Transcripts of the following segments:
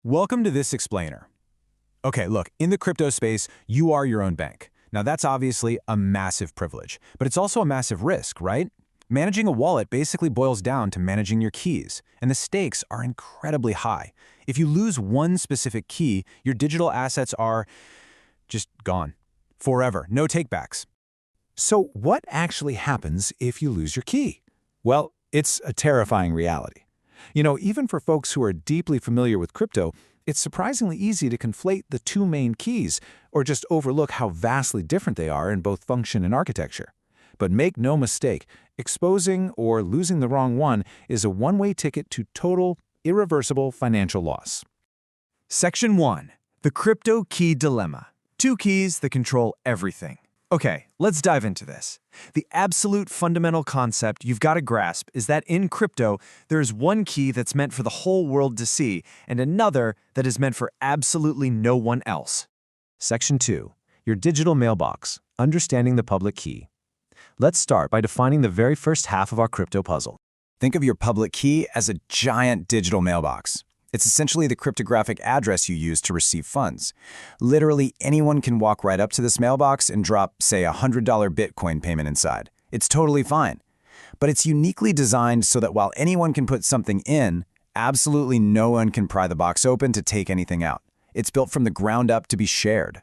Welcome to this explainer. Okay, look, in the crypto space, you are your own bank. Now that's obviously a massive privilege, but it's also a massive risk, right? Managing a wallet basically boils down to managing your keys, and the stakes are incredibly high. If you lose one specific key, your digital assets are just gone. Forever, no takebacks. So what actually happens if you lose your key? Well, it's a terrifying reality. Even for folks who are deeply familiar with crypto, it's surprisingly easy to conflate the two main keys or just overlook how vastly different they are in both function and architecture. But make no mistake, exposing or losing the wrong one is a one-way ticket to total, irreversible financial loss. Section 1. The Crypto Key Dilemma. Two keys that control everything. Okay, let's dive into this. The absolute fundamental concept you've got to grasp is that in crypto, there is one key that's meant for the whole world to see and another that is meant for absolutely no one else. Section 2. Your digital mailbox. Understanding the public key. Let's start by defining the very first half of our crypto puzzle. Think of your public key as a giant digital mailbox. It's essentially the cryptographic address you use to receive funds. Literally anyone can walk right up to this mailbox and drop, say, a $100 Bitcoin payment inside. It's totally fine. But it's uniquely designed so that while anyone can put something in, absolutely no one can pry the box open to take anything out. It's built from the ground up to be shared.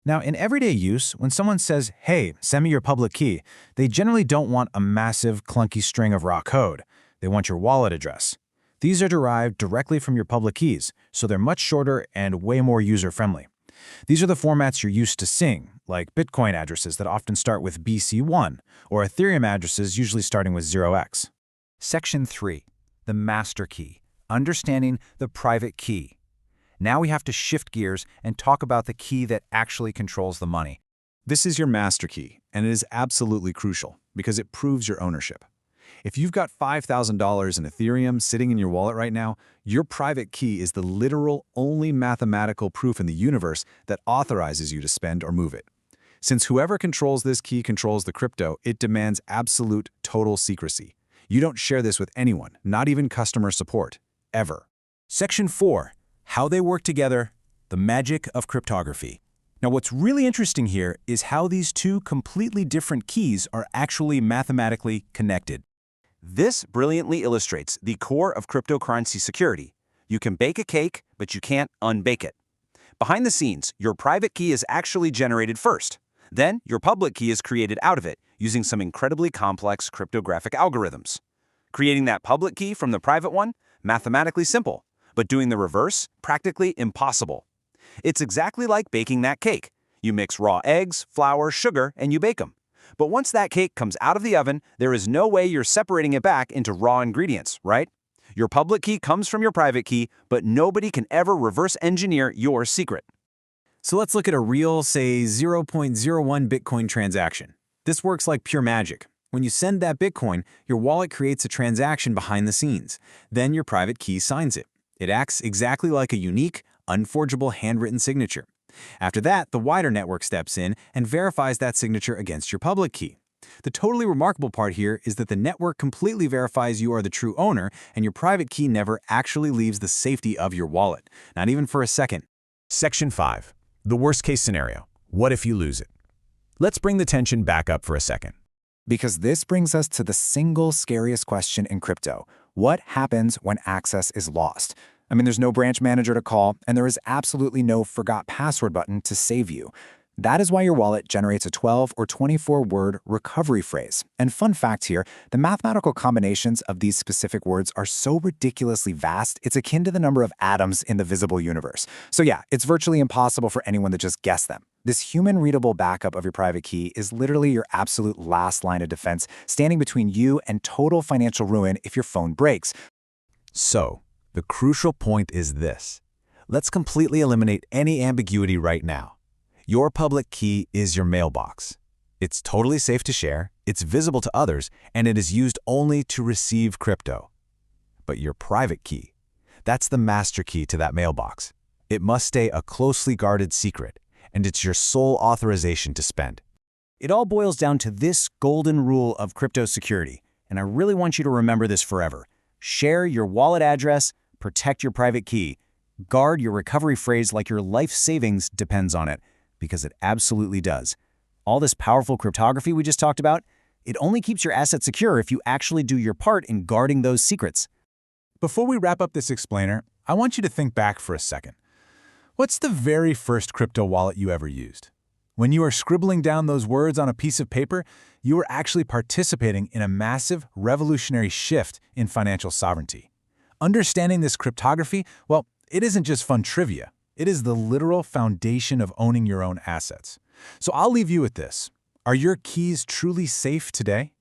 Now, in everyday use, when someone says, "Hey, send me your public key," they generally don't want a massive, clunky string of raw code. They want your wallet address. These are derived directly from your public keys, so they're much shorter and way more user-friendly. These are the formats you're used to seeing, like Bitcoin addresses that often start with BC1, or Ethereum addresses usually starting with 0x. Section 3. The Master Key. Understanding the private key. Now we have to shift gears and talk about the key that actually controls the money. This is your master key, and it is absolutely crucial because it proves your ownership. If you've got $5,000 in Ethereum sitting in your wallet right now, your private key is the literal only mathematical proof in the universe that authorizes you to spend or move it. Since whoever controls this key controls the crypto, it demands absolute, total secrecy. You don't share this with anyone, not even customer support, ever. Section 4. How they work together, the magic of cryptography. Now, what's really interesting here is how these two completely different keys are actually mathematically connected. This brilliantly illustrates the core of cryptocurrency security. You can bake a cake, but you can't unbake it. Behind the scenes, your private key is actually generated first. Then, your public key is created out of it using some incredibly complex cryptographic algorithms. Creating that public key from the private one, mathematically simple, but doing the reverse, practically impossible. It's exactly like baking that cake. You mix raw eggs, flour, sugar, and you bake them. But once that cake comes out of the oven, there is no way you're separating it back into raw ingredients, right? Your public key comes from your private key, but nobody can ever reverse engineer your secret. So let's look at a real, say, 0.01 Bitcoin transaction. This works like pure magic. When you send that Bitcoin, your wallet creates a transaction behind the scenes. Then your private key signs it. It acts exactly like a unique, unforgeable handwritten signature. After that, the wider network steps in and verifies that signature against your public key. The totally remarkable part here is that the network completely verifies you are the true owner, and your private key never actually leaves the safety of your wallet, not even for a second. Section 5. The worst-case scenario. What if you lose it? Let's bring the tension back up for a second. Because this brings us to the single scariest question in crypto. What happens when access is lost? There's no branch manager to call, and there is absolutely no forgot password button to save you. That is why your wallet generates a 12 or 24-word recovery phrase. And fun fact here, the mathematical combinations of these specific words are so ridiculously vast, it's akin to the number of atoms in the visible universe. So yeah, it's virtually impossible for anyone to just guess them. This human-readable backup of your private key is literally your absolute last line of defense, standing between you and total financial ruin if your phone breaks. So, the crucial point is this. Let's completely eliminate any ambiguity right now. Your public key is your mailbox. It's totally safe to share, it's visible to others, and it is used only to receive crypto. But your private key, that's the master key to that mailbox. It must stay a closely guarded secret, and it's your sole authorization to spend. It all boils down to this golden rule of crypto security, and I really want you to remember this forever. Share your wallet address, protect your private key. Guard your recovery phrase like your life savings depends on it, because it absolutely does. All this powerful cryptography we just talked about, it only keeps your assets secure if you actually do your part in guarding those secrets. Before we wrap up this explainer, I want you to think back for a second. What's the very first crypto wallet you ever used? When you are scribbling down those words on a piece of paper, you are actually participating in a massive, revolutionary shift in financial sovereignty. Understanding this cryptography, well, it isn't just fun trivia. It is the literal foundation of owning your own assets. So I'll leave you with this. Are your keys truly safe today?